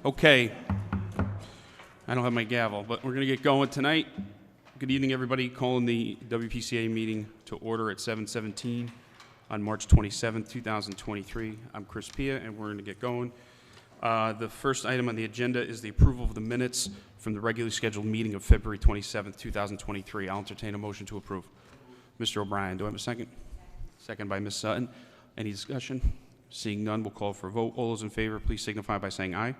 Okay. I don't have my gavel, but we're going to get going tonight. Good evening, everybody. Calling the WPCA meeting to order at 7:17 on March 27th, 2023. I'm Chris Pia, and we're going to get going. The first item on the agenda is the approval of the minutes from the regularly scheduled meeting of February 27th, 2023. I'll entertain a motion to approve. Mr. O'Brien, do I have a second? Second by Ms. Sutton. Any discussion? Seeing none, we'll call for a vote. All those in favor, please signify by saying aye.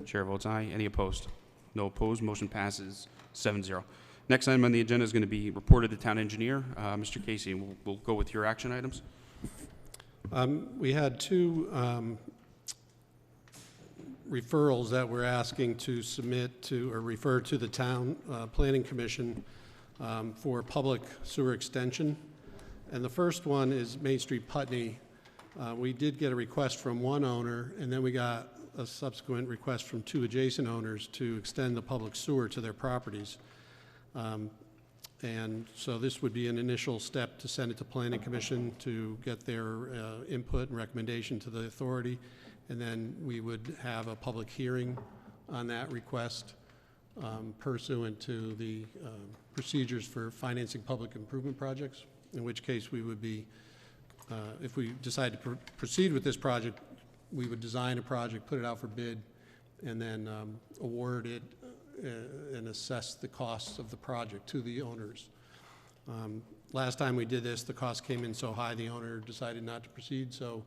Chair votes aye. Any opposed? No opposed. Motion passes 7-0. Next item on the agenda is going to be reported to town engineer. Mr. Casey, we'll go with your action items. We had two referrals that we're asking to submit to or refer to the town planning commission for public sewer extension. And the first one is Main Street Putney. We did get a request from one owner, and then we got a subsequent request from two adjacent owners to extend the public sewer to their properties. And so this would be an initial step to send it to Planning Commission to get their input and recommendation to the authority. And then we would have a public hearing on that request pursuant to the procedures for financing public improvement projects, in which case we would be, if we decide to proceed with this project, we would design a project, put it out for bid, and then award it and assess the costs of the project to the owners. Last time we did this, the cost came in so high the owner decided not to proceed, so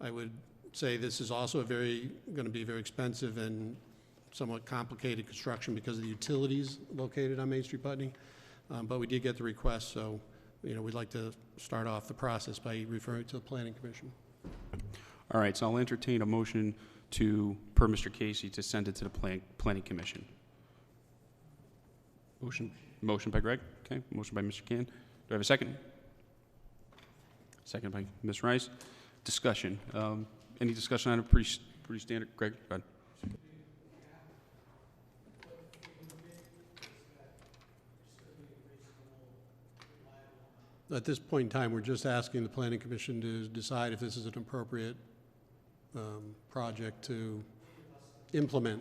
I would say this is also going to be very expensive and somewhat complicated construction because of the utilities located on Main Street Putney. But we did get the request, so we'd like to start off the process by referring to the Planning Commission. All right, so I'll entertain a motion to, per Mr. Casey, to send it to the Planning Commission. Motion by Greg. Okay. Motion by Mr. Can. Do I have a second? Second by Ms. Rice. Discussion. Any discussion on it? Pretty standard. Greg, go ahead. At this point in time, we're just asking the Planning Commission to decide if this is an appropriate project to implement.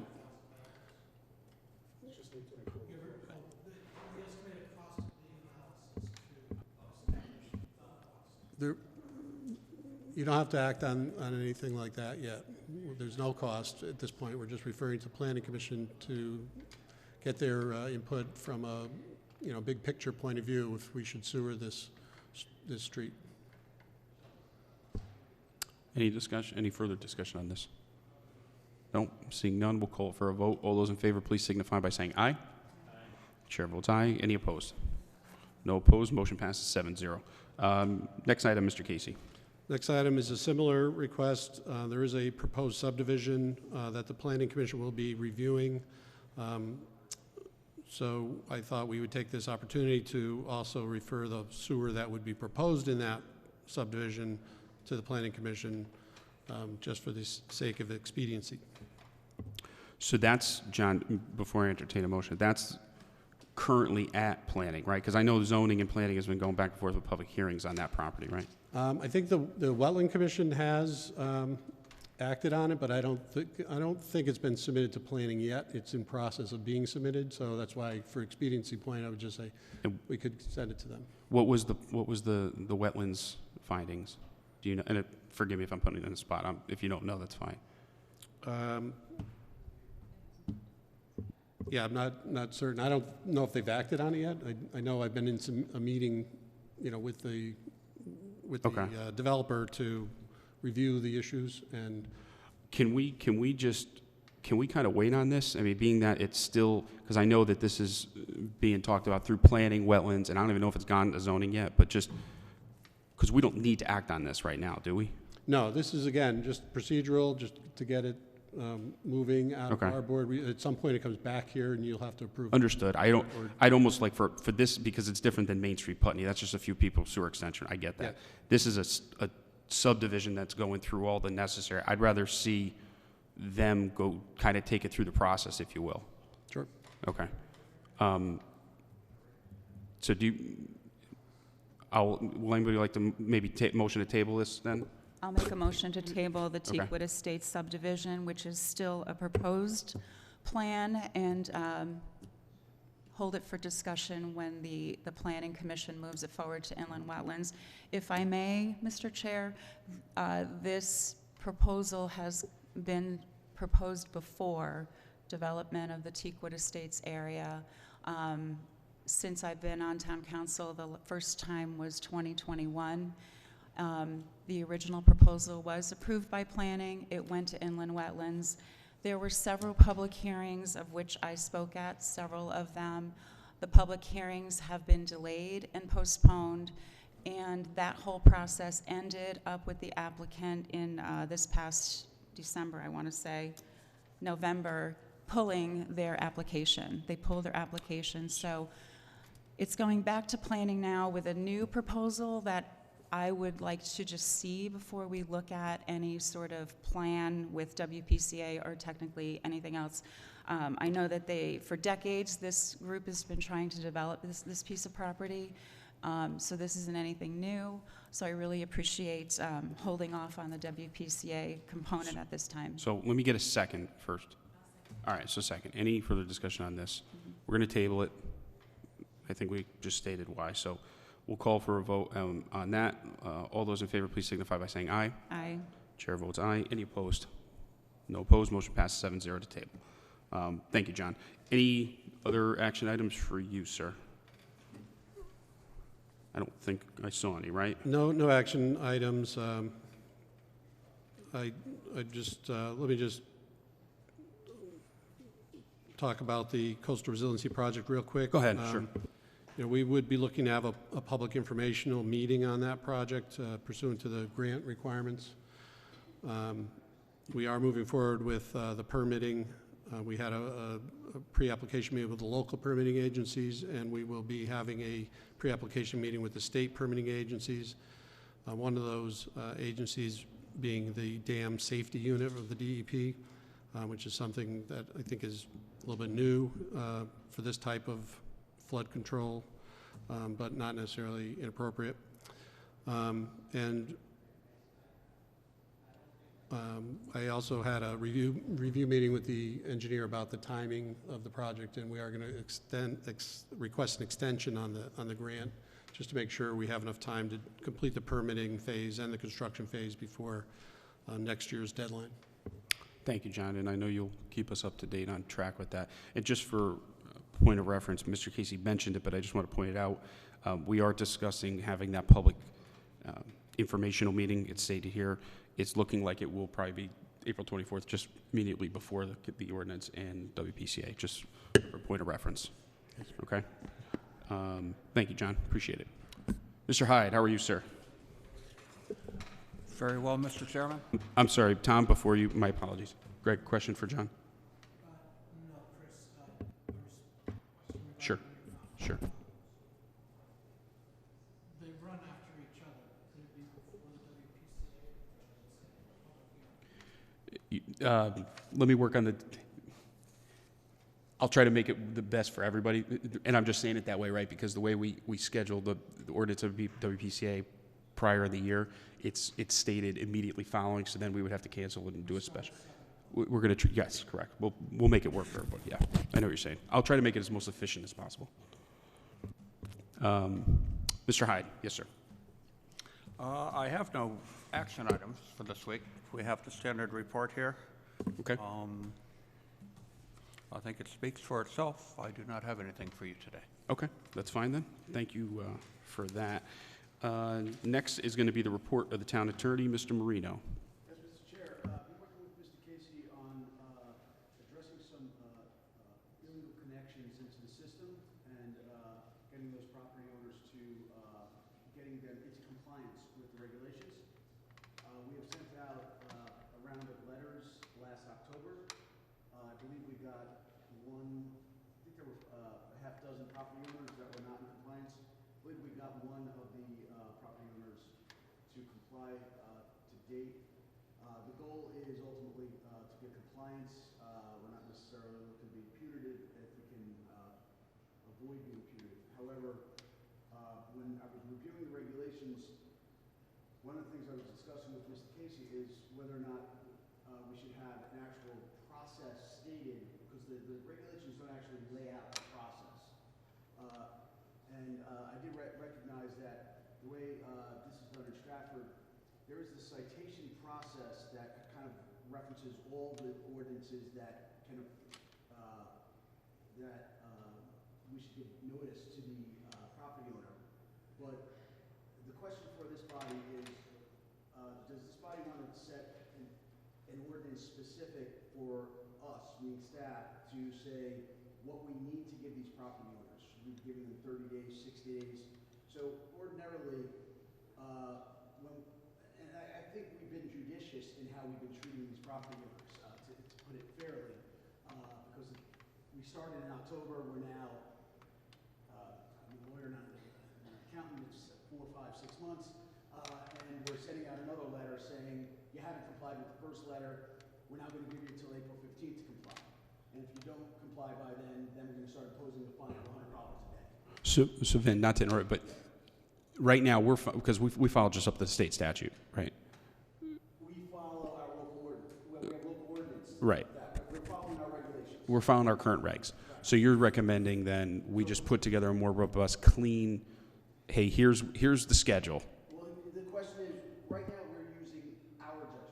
You don't have to act on anything like that yet. There's no cost at this point. We're just referring to the Planning Commission to get their input from a big picture point of view if we should sewer this street. Any discussion? Any further discussion on this? No. Seeing none, we'll call for a vote. All those in favor, please signify by saying aye. Aye. Chair votes aye. Any opposed? No opposed. Motion passes 7-0. Next item, Mr. Casey. Next item is a similar request. There is a proposed subdivision that the Planning Commission will be reviewing. So I thought we would take this opportunity to also refer the sewer that would be proposed in that subdivision to the Planning Commission just for the sake of expediency. So that's, John, before I entertain a motion, that's currently at planning, right? Because I know zoning and planning has been going back and forth with public hearings on that property, right? I think the Wetland Commission has acted on it, but I don't think it's been submitted to planning yet. It's in process of being submitted, so that's why, for expediency point, I would just say we could send it to them. What was the wetlands findings? Do you know? And forgive me if I'm putting it in a spot. If you don't know, that's fine. Yeah, I'm not certain. I don't know if they've acted on it yet. I know I've been in a meeting, with the developer to review the issues. And can we kind of wait on this? I mean, being that it's still, because I know that this is being talked about through planning, wetlands, and I don't even know if it's gone to zoning yet, but just because we don't need to act on this right now, do we? No, this is, again, just procedural, just to get it moving out of our board. At some point it comes back here and you'll have to approve. Understood. I'd almost like for this, because it's different than Main Street Putney. That's just a few people sewer extension. I get that. Yeah. This is a subdivision that's going through all the necessary. I'd rather see them go kind of take it through the process, if you will. Sure. Okay. So will anybody like to maybe motion to table this then? I'll make a motion to table the Okay. Teakwood Estates subdivision, which is still a proposed plan, and hold it for discussion when the Planning Commission moves it forward to inland wetlands. If I may, Mr. Chair, this proposal has been proposed before development of the Teakwood Estates area. Since I've been on town council, the first time was 2021. The original proposal was approved by planning. It went to inland wetlands. There were several public hearings of which I spoke at, several of them. The public hearings have been delayed and postponed, and that whole process ended up with the applicant in this past December, I want to say, November, pulling their application. They pulled their application, so it's going back to planning now with a new proposal that I would like to just see before we look at any sort of plan with WPCA or technically anything else. I know that for decades, this group has been trying to develop this piece of property, so this isn't anything new. So I really appreciate holding off on the WPCA component at this time. So let me get a second first. All right, so second. Any further discussion on this? We're going to table it. I think we just stated why. So we'll call for a vote on that. All those in favor, please signify by saying aye. Aye. Chair votes aye. Any opposed? No opposed. Motion passes 7-0 to table. Thank you, John. Any other action items for you, sir? I don't think I saw any, right? No action items. Let me just talk about the Coastal Resiliency Project real quick. Go ahead, sure. You know, we would be looking to have a public informational meeting on that project pursuant to the grant requirements. We are moving forward with the permitting. We had a pre-application meeting with the local permitting agencies, and we will be having a pre-application meeting with the state permitting agencies. One of those agencies being the Dam Safety Unit of the DEP, which is something that I think is a little bit new for this type of flood control, but not necessarily inappropriate. I also had a review meeting with the engineer about the timing of the project, and we are going to request an extension on the grant, just to make sure we have enough time to complete the permitting phase and the construction phase before next year's deadline. Thank you, John, and I know you'll keep us up to date on track with that. And just for point of reference, Mr. Casey mentioned it, but I just want to point it out. We are discussing having that public informational meeting. It's stated here. It's looking like it will probably be April 24th, just immediately before the ordinance and WPCA, just for point of reference. Okay? Thank you, John. Appreciate it. Mr. Hyde, how are you, sir? Very well, Mr. Chairman. I'm sorry, Tom, before you, my apologies. Greg, question for John? No, Chris, Sure, sure. they run after each other. Could it be before the WPCA? Let me work on the, I'll try to make it the best for everybody, and I'm just saying it that way, right, because the way we schedule the ordinance of WPCA prior in the year, it's stated immediately following, so then we would have to cancel it and do a special. We're going to, yes, correct. We'll make it work for everybody, yeah. I know what you're saying. I'll try to make it as most efficient as possible. Mr. Hyde, yes, sir. I have no action items for this week. We have the standard report here. Okay. I think it speaks for itself. I do not have anything for you today. Okay, that's fine then. Thank you for that. Next is going to be the report of the town attorney, Mr. Marino. Yes, Mr. Chair, been working with Mr. Casey on addressing some illegal connections into the system and getting those property owners to getting them into compliance with the regulations. We have sent out a round of letters last October. I believe we got one, I think there were a half dozen property owners that were not in compliance. I believe we got one of the property owners to comply to date. The goal is ultimately to get compliance. We're not necessarily looking to be punitive if we can avoid being punitive. However, when I was reviewing the regulations, one of the things I was discussing with Mr. Casey is whether or not we should have an actual process stated, because the regulations don't actually lay out the process. I did recognize that the way this is done in Stratford, there is the citation process that kind of references all the ordinances that can, we should give notice to the property owner. But the question for this body is, does this body want to set an ordinance specific for us, meaning staff, to say what we need to give these property owners? Should we be giving them 30 days, 60 days? So ordinarily, I think we've been judicious in how we've been treating these property owners, to put it fairly, because we started in October, we're now, I'm a lawyer, not an accountant, it's 4, 5, 6 months, and we're sending out another letter saying, you haven't complied with the first letter, we're now going to give you until April 15th to comply. And if you don't comply by then we're going to start imposing a fine of $100 a day. So Vin, not to interrupt, but right now, because we filed just up the state statute, right? We follow our local ordinance. We have local ordinance. Right. We're following our regulations. We're following our current regs. So you're recommending then we just put together a more robust, clean, hey, here's the schedule. Well, the question is, right now we're using our judgment.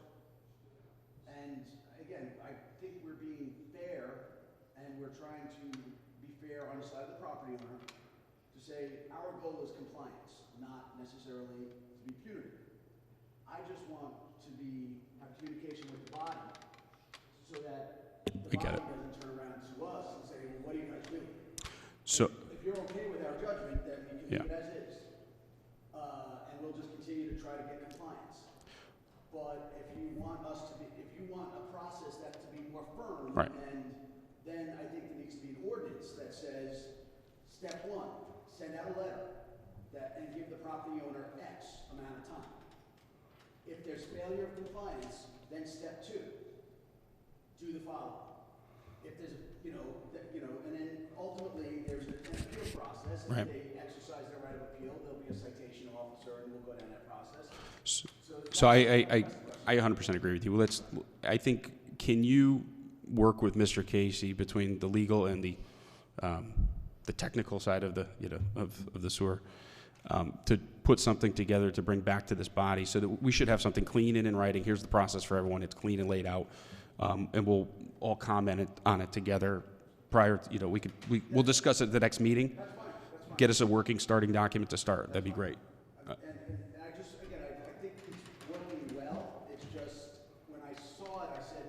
And again, I think we're being fair, and we're trying to be fair on the side of the property owner to say our goal is compliance, not necessarily to be punitive. I just want to have communication with the body so that the body doesn't turn around to us and say, well, what are you guys doing? So, If you're okay with our judgment, then we can leave it as is. And we'll just continue to try to get compliance. But if you want a process that to be more firm, right. then I think there needs to be an ordinance that says, step 1, send out a letter and give the property owner X amount of time. If there's failure of compliance, then step 2, do the following. If there's, and then ultimately there's an appeal process, and right. if they exercise their right of appeal, there'll be a citation officer, and we'll go down that process. So I 100% agree with you. I think, can you work with Mr. Casey between the legal and the technical side of the, of the sewer, to put something together to bring back to this body, so that we should have something clean and in writing. Here's the process for everyone. It's clean and laid out. And we'll all comment on it together prior to, we'll discuss it at the next meeting. That's fine. Get us a working starting document to start. That'd be great. And I just, again, I think it's working well. It's just, when I saw it, I said,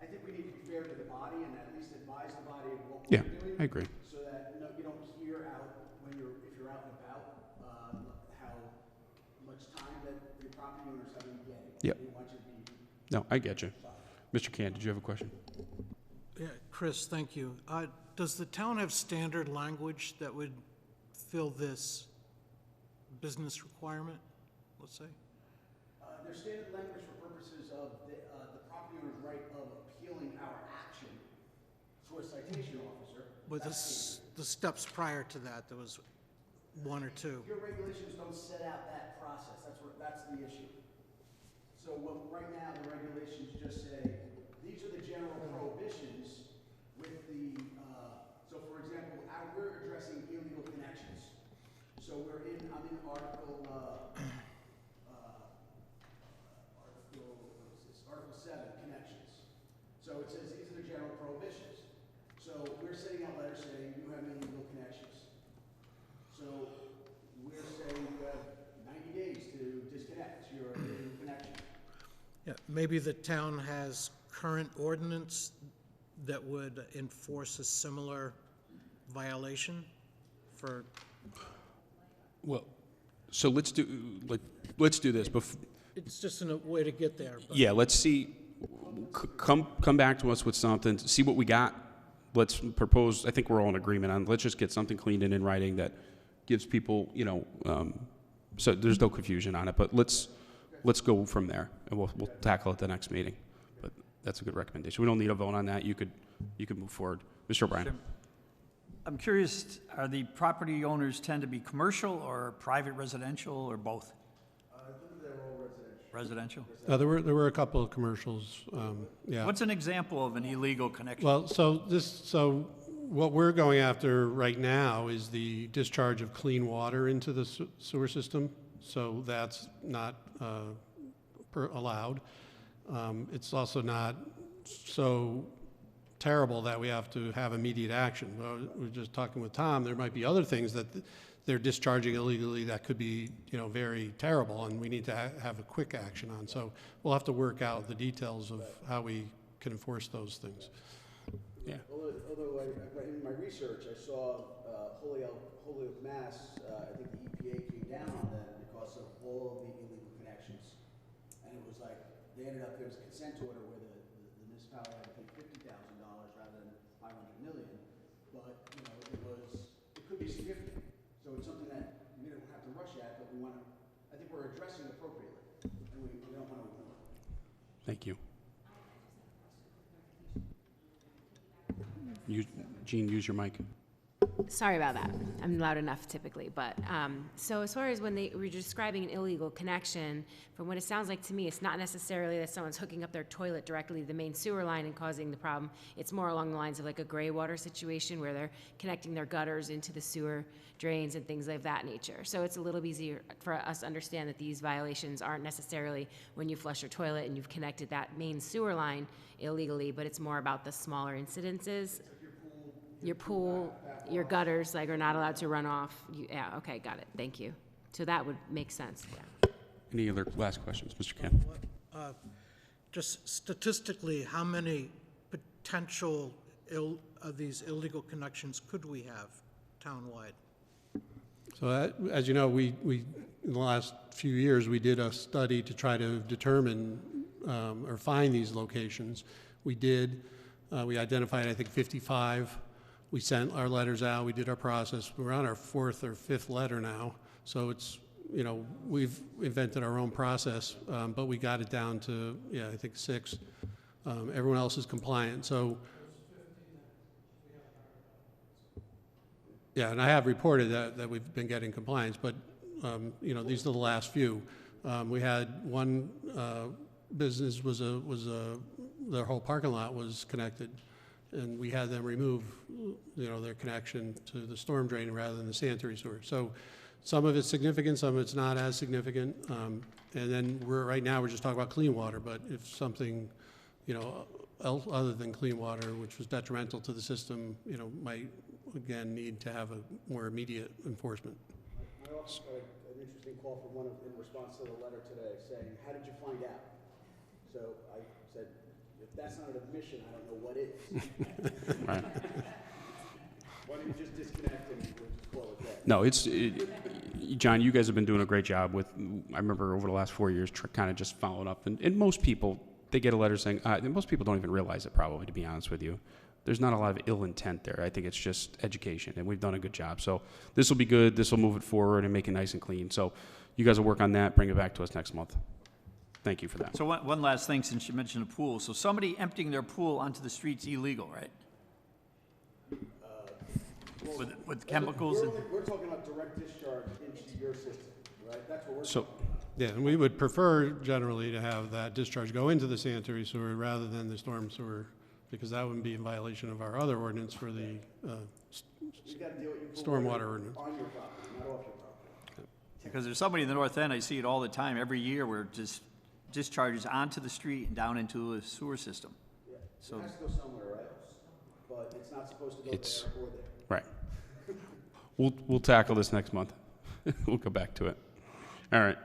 I think we need to be fair to the body and at least advise the body of what we're doing. I agree. So that you don't hear out if you're out and about, how much time that the property owners have been getting. Yep. They want you to be. No, I get you. Mr. Can, did you have a question? Yeah, Chris, thank you. Does the town have standard language that would fill this business requirement, let's say? There's standard language for purposes of the property owner's right of appealing our action to a citation officer. With the steps prior to that, there was 1 or 2. Your regulations don't set out that process. That's the issue. So right now, the regulations just say, these are the general prohibitions with the, so for example, we're addressing illegal connections. So I'm in Article 7, connections. So it says these are the general prohibitions. So we're sending out letters saying you have illegal connections. So we're saying you have 90 days to disconnect your illegal connection. Yeah, maybe the town has current ordinance that would enforce a similar violation for, Well, so let's do this. it's just a way to get there. But Yeah, let's see. Come back to us with something. See what we got. Let's propose. I think we're all in agreement on. Let's just get something cleaned and in writing that gives people, so there's no confusion on it. But let's go from there, and we'll tackle it the next meeting. But that's a good recommendation. We don't need a vote on that. You could move forward, Mr. O'Brien. I'm curious, are the property owners tend to be commercial or private residential or both? I believe they're all Residential? There were a couple of commercials, yeah. What's an example of an illegal connection? Well, so what we're going after right now is the discharge of clean water into the sewer system. So that's not allowed. It's also not so terrible that we have to have immediate action. We're just talking with Tom. There might be other things that they're discharging illegally that could be, very terrible, and we need to have a quick action on. So we'll have to work out the details of how we can enforce those things. Yeah. Although in my research, I saw Holyoke, Mass, I think the EPA came down on them because of all of the illegal connections. And it was like, they ended up, there was a consent order where the municipality had to pay $50,000 rather than $500 million. But, it could be significant. So it's something that we don't have to rush at, but I think we're addressing appropriately. And we don't want to ignore it. Thank you. Gene, use your mic. Sorry about that. I'm loud enough typically, but, so as far as when they were describing an illegal connection, from what it sounds like to me, it's not necessarily that someone's hooking up their toilet directly to the main sewer line and causing the problem. It's more along the lines of like a gray water situation where they're connecting their gutters into the sewer drains and things of that nature. So it's a little easier for us to understand that these violations aren't necessarily when you flush your toilet and you've connected that main sewer line illegally, but it's more about the smaller incidences. Your pool, your gutters, like, are not allowed to run off. Yeah, okay, got it, thank you. So that would make sense, yeah. Any other last questions, Mr. Ken? Just statistically, how many potential of these illegal connections could we have townwide? So as you know, we in the last few years, we did a study to try to determine or find these locations. We did. We identified, I think, 55. We sent our letters out. We did our process. We're on our 4th or 5th letter now. So it's, we've invented our own process, but we got it down to, I think 6. Everyone else is compliant. So, yeah, and I have reported that we've been getting compliance, but, these are the last few. We had one business their whole parking lot was connected, and we had them remove, their connection to the storm drain rather than the sanitary sewer. So some of it's significant, some of it's not as significant. And then right now we're just talking about clean water, but if something, other than clean water, which was detrimental to the system, might, again, need to have a more immediate enforcement. I also got an interesting call from one in response to the letter today saying, how did you find out? So I said, if that's not an admission, I don't know what is. Right. Why don't you just disconnect and we'll just call it that? No, John, you guys have been doing a great job with, I remember over the last 4 years, kind of just following up. And most people, they get a letter saying, most people don't even realize it probably, to be honest with you. There's not a lot of ill intent there. I think it's just education, and we've done a good job. So this will be good. This will move it forward and make it nice and clean. So you guys will work on that, bring it back to us next month. Thank you for that. So one last thing, since you mentioned a pool. So somebody emptying their pool onto the street's illegal, right? With chemicals? We're talking about direct discharge into your system, right? That's what we're So, talking about. Yeah, and we would prefer generally to have that discharge go into the sanitary sewer rather than the storm sewer, because that would be in violation of our other ordinance for the You gotta deal with stormwater ordinance. on your property, not off your property. Because there's somebody in the north end, I see it all the time, every year, where it just discharges onto the street and down into a sewer system. Yeah. So- It has to go somewhere, right? But it's not supposed to go It's- there or there. right. We'll tackle this next month. We'll go back to it. All right.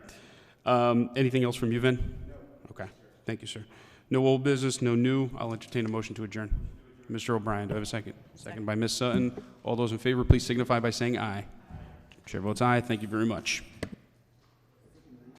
Anything else from you, Vin? No. Okay. Thank you, sir. No old business, no new. I'll entertain a motion to adjourn. Mr. O'Brien, do I have a second? Second by Ms. Sutton. All those in favor, please signify by saying aye. Chair votes aye. Thank you very much.